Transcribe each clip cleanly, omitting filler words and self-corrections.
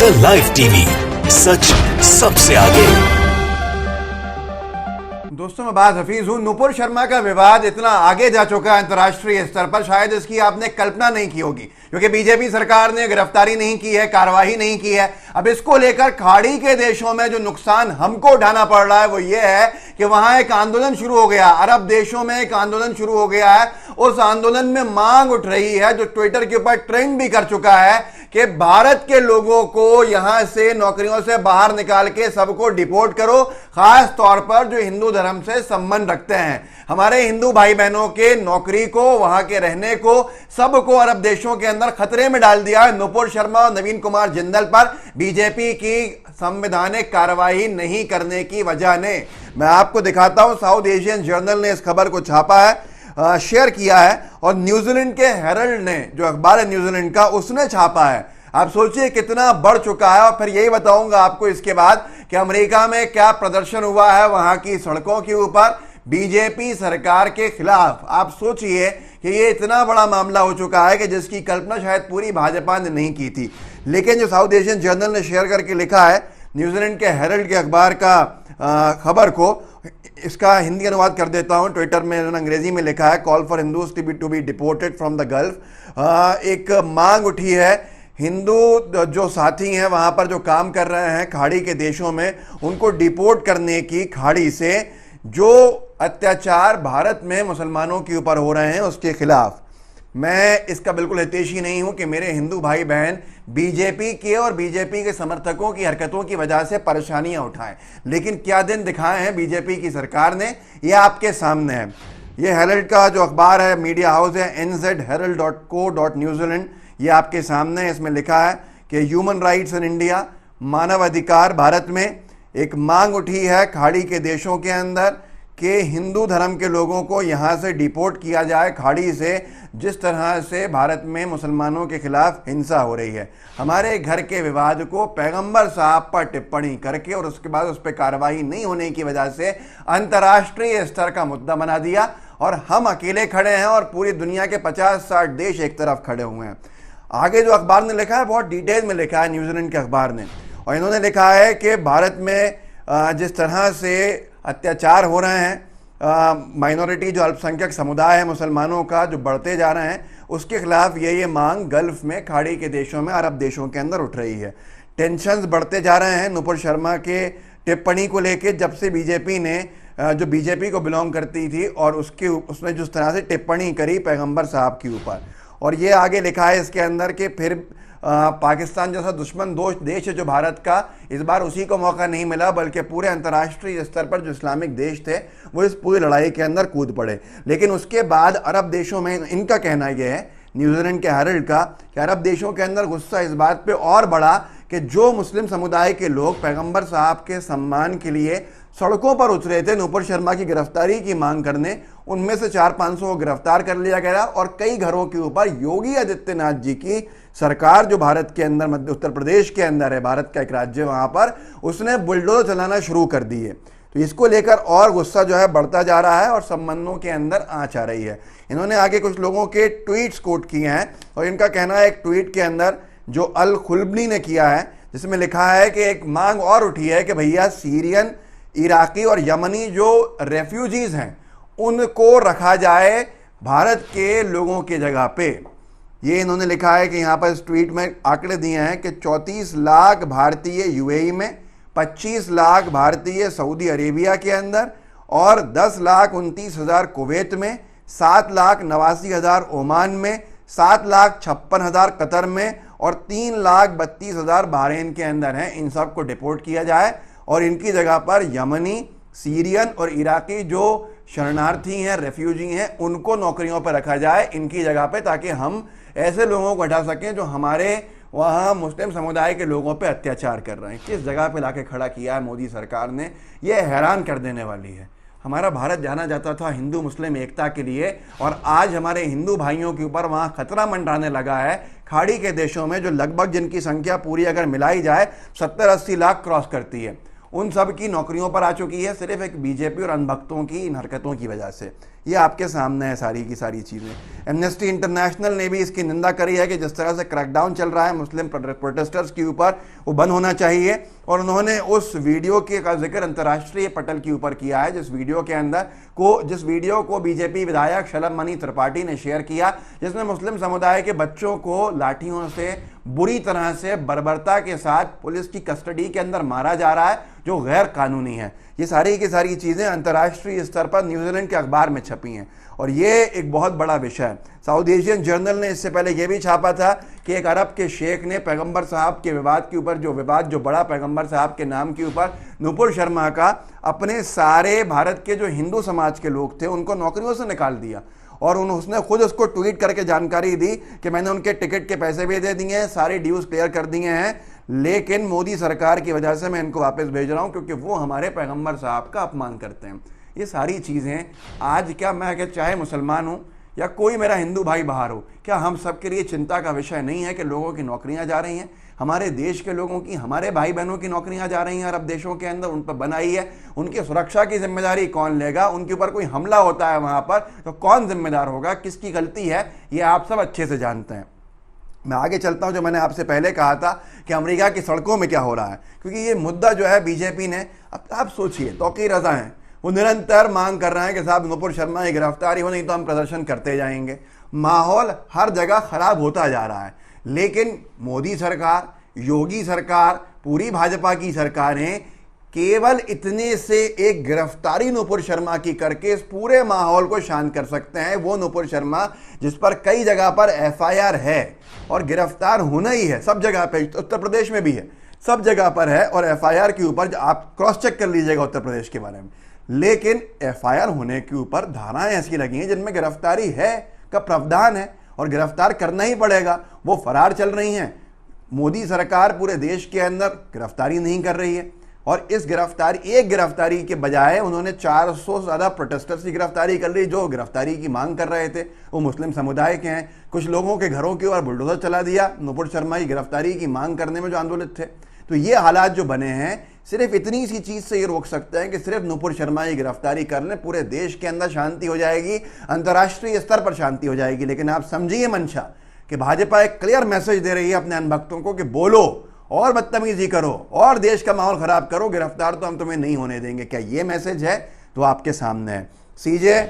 The live TV, सच सबसे आगे। दोस्तों, मैं बात हफीज हूं। नुपुर शर्मा का विवाद इतना आगे जा चुका है अंतर्राष्ट्रीय स्तर पर, शायद इसकी आपने कल्पना नहीं की होगी, क्योंकि बीजेपी सरकार ने गिरफ्तारी नहीं की है, कार्रवाई नहीं की है। अब इसको लेकर खाड़ी के देशों में जो नुकसान हमको उठाना पड़ रहा है वो ये है कि वहां एक आंदोलन शुरू हो गया, अरब देशों में एक आंदोलन शुरू हो गया है। उस आंदोलन में मांग उठ रही है, जो ट्विटर के ऊपर ट्रेंड भी कर चुका है, कि भारत के लोगों को यहां से नौकरियों से बाहर निकाल के सबको डिपोर्ट करो, खास तौर पर जो हिंदू धर्म से संबंध रखते हैं। हमारे हिंदू भाई बहनों के नौकरी को, वहां के रहने को, सबको अरब देशों के अंदर खतरे में डाल दिया है। नुपुर शर्मा और नवीन कुमार जिंदल पर बीजेपी की संवैधानिक कार्रवाई नहीं करने की वजह ने, मैं आपको दिखाता हूं, साउथ एशियन जर्नल ने इस खबर को छापा है, शेयर किया है, और न्यूजीलैंड के हेरल्ड ने, जो अखबार है न्यूजीलैंड का, उसने छापा है। आप सोचिए कितना बढ़ चुका है। और फिर यही बताऊंगा आपको इसके बाद कि अमेरिका में क्या प्रदर्शन हुआ है वहां की सड़कों के ऊपर बीजेपी सरकार के खिलाफ। आप सोचिए कि ये इतना बड़ा मामला हो चुका है कि जिसकी कल्पना शायद पूरी भाजपा ने नहीं की थी। लेकिन जो साउथ एशियन जर्नल ने शेयर करके लिखा है, न्यूजीलैंड के हेरल्ड के अखबार का खबर को, इसका हिंदी अनुवाद कर देता हूं। ट्विटर में उन्होंने अंग्रेजी में लिखा है, call for Hindus to be deported from the Gulf. एक मांग उठी है, हिंदू जो साथी हैं वहां पर जो काम कर रहे हैं खाड़ी के देशों में, उनको डिपोर्ट करने की, खाड़ी से जो अत्याचार भारत में मुसलमानों के ऊपर हो रहे हैं उसके खिलाफ। मैं इसका बिल्कुल हितैषी नहीं हूं कि मेरे हिंदू भाई बहन बीजेपी के और बीजेपी के समर्थकों की हरकतों की वजह से परेशानियां उठाएं, लेकिन क्या दिन दिखाए हैं बीजेपी की सरकार ने, यह आपके सामने है। यह हेरल्ड का जो अखबार है, मीडिया हाउस है, nzherald.co.newzealand, ये आपके सामने है। इसमें लिखा है कि ह्यूमन राइट्स इन इंडिया, मानव अधिकार भारत में, एक मांग उठी है खाड़ी के देशों के अंदर कि हिंदू धर्म के लोगों को यहाँ से डिपोर्ट किया जाए खाड़ी से, जिस तरह से भारत में मुसलमानों के खिलाफ हिंसा हो रही है। हमारे घर के विवाद को पैगंबर साहब पर टिप्पणी करके और उसके बाद उस पर कार्रवाई नहीं होने की वजह से अंतर्राष्ट्रीय स्तर का मुद्दा बना दिया, और हम अकेले खड़े हैं और पूरी दुनिया के 50-60 देश एक तरफ खड़े हुए हैं। आगे जो अखबार ने लिखा है बहुत डिटेल में लिखा है, न्यूजीलैंड के अखबार ने, और इन्होंने लिखा है कि भारत में जिस तरह से अत्याचार हो रहे हैं, माइनॉरिटी जो अल्पसंख्यक समुदाय है मुसलमानों का, जो बढ़ते जा रहे हैं, उसके खिलाफ ये मांग गल्फ में, खाड़ी के देशों में, अरब देशों के अंदर उठ रही है। टेंशन्स बढ़ते जा रहे हैं नुपुर शर्मा के टिप्पणी को लेके, जब से बीजेपी ने, जो बीजेपी को बिलोंग करती थी, और उसने जिस तरह से टिप्पणी करी पैगंबर साहब के ऊपर। और ये आगे लिखा है इसके अंदर कि फिर पाकिस्तान जैसा दुश्मन देश है जो भारत का, इस बार उसी को मौका नहीं मिला, बल्कि पूरे अंतर्राष्ट्रीय स्तर पर जो इस्लामिक देश थे वो इस पूरी लड़ाई के अंदर कूद पड़े। लेकिन उसके बाद अरब देशों में, इनका कहना यह है, न्यूजीलैंड के हेरल्ड का, कि अरब देशों के अंदर गुस्सा इस बात पे और बढ़ा कि जो मुस्लिम समुदाय के लोग पैगंबर साहब के सम्मान के लिए सड़कों पर उतरे थे नुपुर शर्मा की गिरफ्तारी की मांग करने, उनमें से 400-500 को गिरफ्तार कर लिया गया, और कई घरों के ऊपर योगी आदित्यनाथ जी की सरकार, जो भारत के अंदर, मध्य उत्तर प्रदेश के अंदर है, भारत का एक राज्य, वहां पर उसने बुलडोजर चलाना शुरू कर दिए। तो इसको लेकर और गुस्सा जो है बढ़ता जा रहा है और संबंधों के अंदर आंच आ रही है। इन्होंने आगे कुछ लोगों के ट्वीट्स कोट किए हैं, और इनका कहना है एक ट्वीट के अंदर जो अल खुलबनी ने किया है, जिसमें लिखा है कि एक मांग और उठी है कि भैया सीरियन, इराकी और यमनी जो रेफ्यूजीज हैं उनको रखा जाए भारत के लोगों की जगह पे। ये इन्होंने लिखा है कि यहाँ पर इस ट्वीट में आंकड़े दिए हैं कि 34 लाख भारतीय यूएई में, 25 लाख भारतीय सऊदी अरेबिया के अंदर, और 10,29,000 कुवैत में, 7,89,000 ओमान में, 7,56,000 कतर में, और 3,32,000 बहरीन के अंदर हैं। इन सब को डिपोर्ट किया जाए और इनकी जगह पर यमनी, सीरियन और इराकी जो शरणार्थी हैं, रेफ्यूजी हैं, उनको नौकरियों पर रखा जाए इनकी जगह पे, ताकि हम ऐसे लोगों को हटा सकें जो हमारे वहाँ मुस्लिम समुदाय के लोगों पे अत्याचार कर रहे हैं। किस जगह पे लाके खड़ा किया है मोदी सरकार ने, यह हैरान कर देने वाली है। हमारा भारत जाना जाता था हिंदू मुस्लिम एकता के लिए, और आज हमारे हिंदू भाइयों के ऊपर वहाँ खतरा मंडराने लगा है खाड़ी के देशों में, जो लगभग जिनकी संख्या पूरी अगर मिलाई जाए 70-80 लाख क्रॉस करती है, उन सब की नौकरियों पर आ चुकी है, सिर्फ एक बीजेपी और अंधभक्तों की इन हरकतों की वजह से। ये आपके सामने है सारी की सारी चीज़ें। एमनेस्टी इंटरनेशनल ने भी इसकी निंदा करी है कि जिस तरह से क्रैकडाउन चल रहा है मुस्लिम प्रोटेस्टर्स के ऊपर, वो बंद होना चाहिए। और उन्होंने उस वीडियो के का जिक्र अंतर्राष्ट्रीय पटल के ऊपर किया है जिस वीडियो को बीजेपी विधायक शलभ मणि त्रिपाठी ने शेयर किया, जिसमें मुस्लिम समुदाय के बच्चों को लाठियों से बुरी तरह से बर्बरता के साथ पुलिस की कस्टडी के अंदर मारा जा रहा है, जो गैर कानूनी है। ये सारी की सारी चीज़ें अंतर्राष्ट्रीय स्तर पर न्यूजीलैंड के अखबार में छपी हैं और ये एक बहुत बड़ा विषय है। साउथ एशियन जर्नल ने इससे पहले यह भी छापा था कि एक अरब के शेख ने पैगंबर साहब के विवाद के ऊपर, जो बड़ा पैगंबर साहब के नाम के ऊपर, नुपुर शर्मा का अपने सारे भारत के जो हिंदू समाज के लोग थे उनको नौकरियों से निकाल दिया। और उसने खुद उसको ट्वीट करके जानकारी दी कि मैंने उनके टिकट के पैसे भी दे दिए हैं, सारे ड्यूज क्लियर कर दिए हैं, लेकिन मोदी सरकार की वजह से मैं इनको वापस भेज रहा हूं क्योंकि वो हमारे पैगंबर साहब का अपमान करते हैं। ये सारी चीज़ें आज क्या मैं चाहे मुसलमान हूं या कोई मेरा हिंदू भाई बाहर हो, क्या हम सबके लिए चिंता का विषय नहीं है कि लोगों की नौकरियां जा रही हैं, हमारे देश के लोगों की, हमारे भाई बहनों की नौकरियां जा रही हैं अरब देशों के अंदर, उन पर बनाई है, उनकी सुरक्षा की जिम्मेदारी कौन लेगा? उनके ऊपर कोई हमला होता है वहां पर तो कौन जिम्मेदार होगा? किसकी गलती है? ये आप सब अच्छे से जानते हैं। मैं आगे चलता हूं। जो मैंने आपसे पहले कहा था कि अमेरिका की सड़कों में क्या हो रहा है, क्योंकि ये मुद्दा जो है बीजेपी ने, अब आप सोचिए, तौकीर रज़ा हैं, वो निरंतर मांग कर रहे हैं कि साहब नुपुर शर्मा की गिरफ्तारी हो, नहीं तो हम प्रदर्शन करते जाएंगे। माहौल हर जगह खराब होता जा रहा है, लेकिन मोदी सरकार, योगी सरकार, पूरी भाजपा की सरकारें केवल इतने से एक गिरफ्तारी नुपुर शर्मा की करके इस पूरे माहौल को शांत कर सकते हैं। वो नुपुर शर्मा जिस पर कई जगह पर एफआईआर है और गिरफ्तार होना ही है, सब जगह पे, उत्तर प्रदेश में भी है, सब जगह पर है, और एफआईआर के ऊपर आप क्रॉस चेक कर लीजिएगा उत्तर प्रदेश के बारे में, लेकिन एफआईआर होने के ऊपर धाराएं ऐसी लगी हैं जिनमें गिरफ्तारी है का प्रावधान है और गिरफ्तार करना ही पड़ेगा। वो फरार चल रही हैं। मोदी सरकार पूरे देश के अंदर गिरफ्तारी नहीं कर रही है और इस एक गिरफ्तारी के बजाय उन्होंने 400 से ज़्यादा प्रोटेस्टर्स की गिरफ्तारी कर ली जो गिरफ्तारी की मांग कर रहे थे। वो मुस्लिम समुदाय के हैं। कुछ लोगों के घरों के ऊपर बुलडोजर चला दिया नुपुर शर्मा की गिरफ्तारी की मांग करने में जो आंदोलित थे। तो ये हालात जो बने हैं, सिर्फ इतनी सी चीज़ से ये रोक सकते हैं कि सिर्फ नुपुर शर्मा की गिरफ्तारी कर लें, पूरे देश के अंदर शांति हो जाएगी, अंतर्राष्ट्रीय स्तर पर शांति हो जाएगी। लेकिन आप समझिए मंशा कि भाजपा एक क्लियर मैसेज दे रही है अपने अनभक्तों को कि बोलो और बदतमीजी करो और देश का माहौल खराब करो, गिरफ्तार तो हम तुम्हें नहीं होने देंगे। क्या ये मैसेज है? तो आपके सामने है। सीजे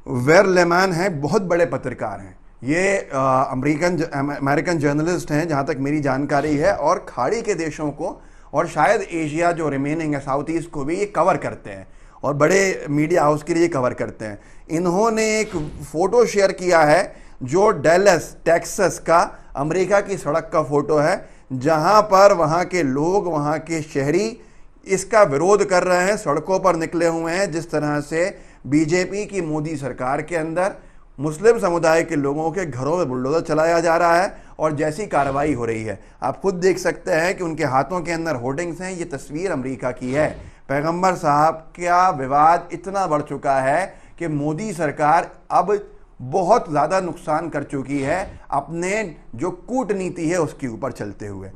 वेरलेमैन है, बहुत बड़े पत्रकार हैं ये, अमेरिकन जर्नलिस्ट हैं जहां तक मेरी जानकारी है, और खाड़ी के देशों को और शायद एशिया जो रिमेनिंग है, साउथ ईस्ट को भी ये कवर करते हैं और बड़े मीडिया हाउस के लिए कवर करते हैं। इन्होंने एक फोटो शेयर किया है जो डैलस टेक्सास का अमेरिका की सड़क का फोटो है, जहां पर वहां के लोग, वहां के शहरी इसका विरोध कर रहे हैं, सड़कों पर निकले हुए हैं। जिस तरह से बीजेपी की मोदी सरकार के अंदर मुस्लिम समुदाय के लोगों के घरों में बुलडोजर चलाया जा रहा है और जैसी कार्रवाई हो रही है, आप खुद देख सकते हैं कि उनके हाथों के अंदर होर्डिंग्स हैं। ये तस्वीर अमेरिका की है। पैगंबर साहब का विवाद इतना बढ़ चुका है कि मोदी सरकार अब बहुत ज़्यादा नुकसान कर चुकी है अपने जो कूटनीति है उसके ऊपर चलते हुए।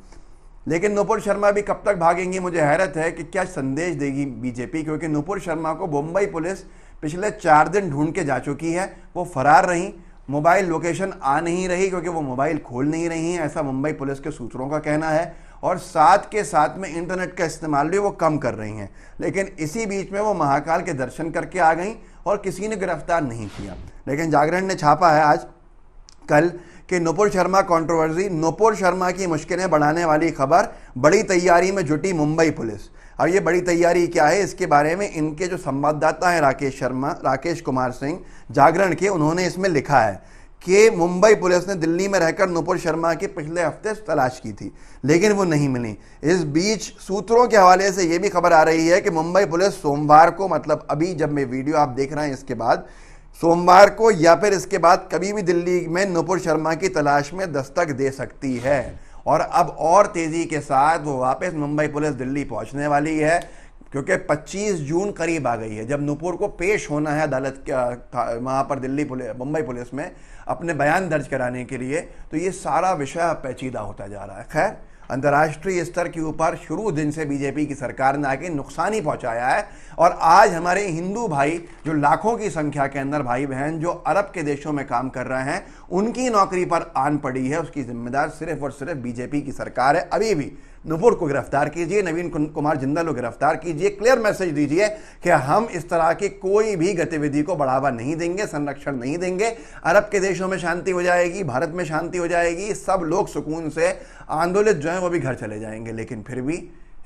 लेकिन नुपुर शर्मा भी कब तक भागेंगी, मुझे हैरत है कि क्या संदेश देगी बीजेपी, क्योंकि नुपुर शर्मा को मुंबई पुलिस पिछले 4 दिन ढूंढ के जा चुकी है। वो फरार रही, मोबाइल लोकेशन आ नहीं रही क्योंकि वो मोबाइल खोल नहीं रही हैं, ऐसा मुंबई पुलिस के सूत्रों का कहना है, और साथ के साथ में इंटरनेट का इस्तेमाल भी वो कम कर रही हैं। लेकिन इसी बीच में वो महाकाल के दर्शन करके आ गई और किसी ने गिरफ्तार नहीं किया। लेकिन जागरण ने छापा है आज कल कि नुपुर शर्मा कंट्रोवर्सी, नुपुर शर्मा की मुश्किलें बढ़ाने वाली खबर, बड़ी तैयारी में जुटी मुंबई पुलिस। और ये बड़ी तैयारी क्या है, इसके बारे में इनके जो संवाददाता हैं राकेश कुमार सिंह जागरण के, उन्होंने इसमें लिखा है कि मुंबई पुलिस ने दिल्ली में रहकर नुपुर शर्मा की पिछले हफ्ते तलाश की थी लेकिन वो नहीं मिली। इस बीच सूत्रों के हवाले से ये भी खबर आ रही है कि मुंबई पुलिस सोमवार को, मतलब अभी जब मैं वीडियो आप देख रहे हैं इसके बाद, सोमवार को या फिर इसके बाद कभी भी दिल्ली में नुपुर शर्मा की तलाश में दस्तक दे सकती है। और अब और तेजी के साथ वो वापस मुंबई पुलिस दिल्ली पहुंचने वाली है। क्योंकि 25 जून करीब आ गई है, जब नूपुर को पेश होना है अदालत वहाँ पर दिल्ली पुलिस, मुंबई पुलिस में अपने बयान दर्ज कराने के लिए, तो ये सारा विषय पेचीदा होता जा रहा है। खैर, अंतर्राष्ट्रीय स्तर के ऊपर शुरू दिन से बीजेपी की सरकार ने आके नुकसान ही पहुंचाया है, और आज हमारे हिंदू भाई जो लाखों की संख्या के अंदर भाई बहन जो अरब के देशों में काम कर रहे हैं, उनकी नौकरी पर आन पड़ी है, उसकी जिम्मेदार सिर्फ और सिर्फ बीजेपी की सरकार है। अभी भी नूपुर को गिरफ्तार कीजिए, नवीन कुमार जिंदल को गिरफ्तार कीजिए, क्लियर मैसेज दीजिए कि हम इस तरह की कोई भी गतिविधि को बढ़ावा नहीं देंगे, संरक्षण नहीं देंगे। अरब के देशों में शांति हो जाएगी, भारत में शांति हो जाएगी, सब लोग सुकून से आंदोलित जो है वो भी घर चले जाएंगे। लेकिन फिर भी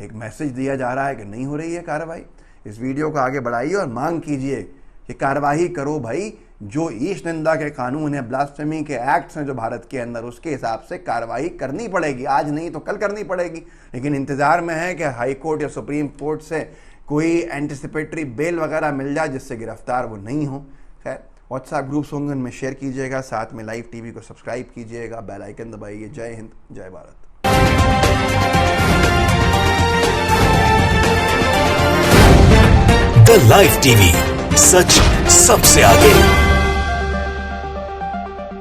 एक मैसेज दिया जा रहा है कि नहीं हो रही है कार्रवाई। इस वीडियो को आगे बढ़ाइए और मांग कीजिए कि कार्रवाई करो भाई। जो ईश निंदा के कानून है, ब्लास्फेमी के एक्ट्स हैं जो भारत के अंदर, उसके हिसाब से कार्रवाई करनी पड़ेगी, आज नहीं तो कल करनी पड़ेगी। लेकिन इंतजार में है कि हाई कोर्ट या सुप्रीम कोर्ट से कोई एंटिसिपेटरी बेल वगैरह मिल जाए जिससे गिरफ्तार वो नहीं हो। खैर, व्हाट्सएप ग्रुप्स होंगे, उनमें शेयर कीजिएगा, साथ में लाइव टीवी को सब्सक्राइब कीजिएगा, बेल आइकन दबाइए। जय हिंद, जय भारत। द लाइव टीवी, सच सबसे आगे।